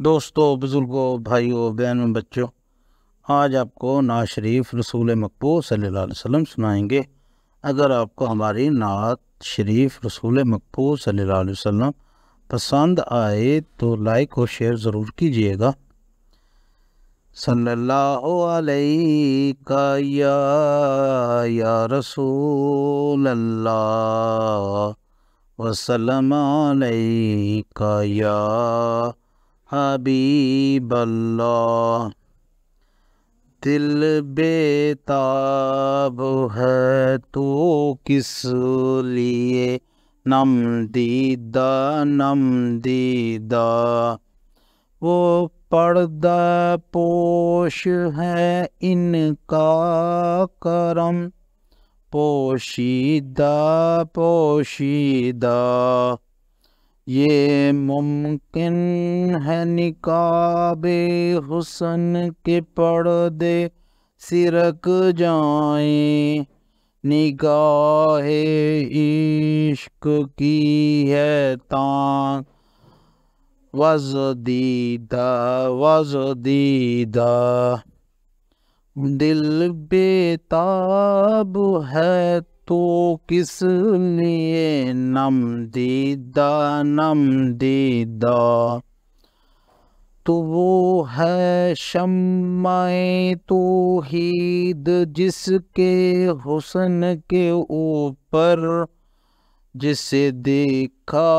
दोस्तों, बुज़ुर्गों, भाइयों, बहनों, बच्चों, आज आपको नात शरीफ रसूल मकबूल सल्लल्लाहु अलैहि वसल्लम सुनाएंगे। अगर आपको हमारी नात शरीफ रसूल मकबूल सल्लल्लाहु अलैहि वसल्लम पसंद आए तो लाइक और शेयर ज़रूर कीजिएगा। सल्लल्लाहु अलैका या रसूल अल्लाह वसल्लम अलैका या हबीब अल्लाह। दिल बेताब है तो किस लिए नम दीदा वो पर्दा पोश है इनका करम पोशीदा ये मुमकिन है निकाबे हुस्न के पर्दे सिरक जाएं। निगाहे इश्क की है तान वज़दीदा दिल बेताब है तो किस लिए नम दीदा तो वो है शम्माए तौहीद जिसके हुस्न के ऊपर जिसे देखा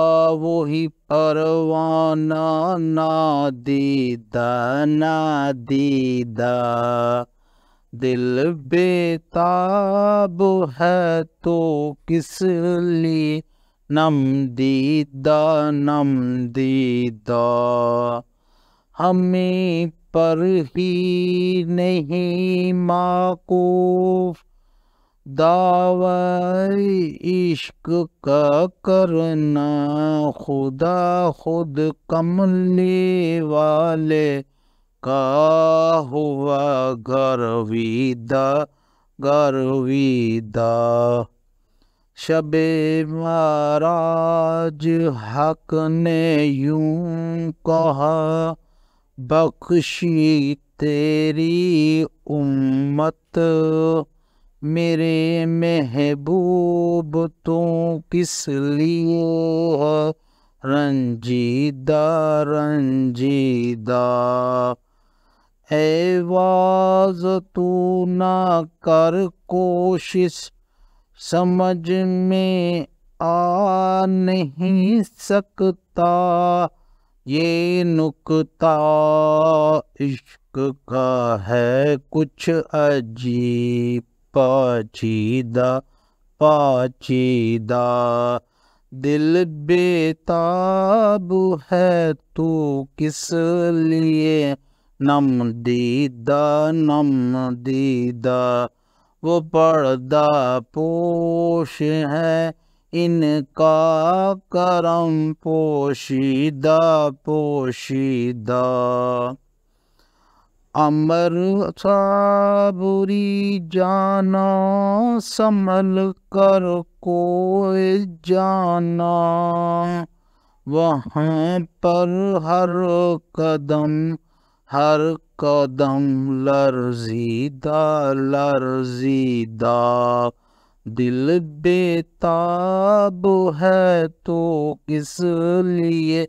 वही परवाना नादीदा दिल बेताब है तो किस लिए नम दीदा हमें पर ही नहीं माकूफ दावाई इश्क का करना खुदा खुद कमले वाले का हुआ गर्विदा शबे माराज हक ने यूं कहा बख्शी तेरी उम्मत मेरे महबूब तो किस लिए है रंजीदा ऐवाज़ तू ना कर कोशिश समझ में आ नहीं सकता ये नुक्ता इश्क का है कुछ अजीब पाचीदा दिल बेताब है तो किस लिए नम दीदा वो पर्दा पोश है इनका करम पोशीदा अमर साबुरी जाना संभल कर कोई जाना वहाँ पर हर कदम लर्जीदा दिल बेताब है तो किस लिए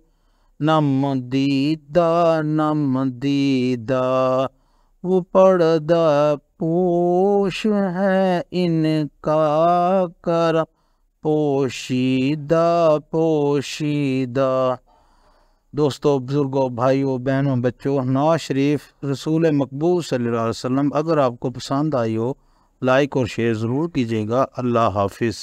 नम दीदा वो पर्दा पोश है इनका करम पोशीदा दोस्तों, बुजुर्गों, भाइयों, बहनों, बच्चों, नात शरीफ रसूल मकबूल सल्लल्लाहु अलैहि वसल्लम अगर आपको पसंद आई हो लाइक और शेयर ज़रूर कीजिएगा। अल्लाह हाफिज़।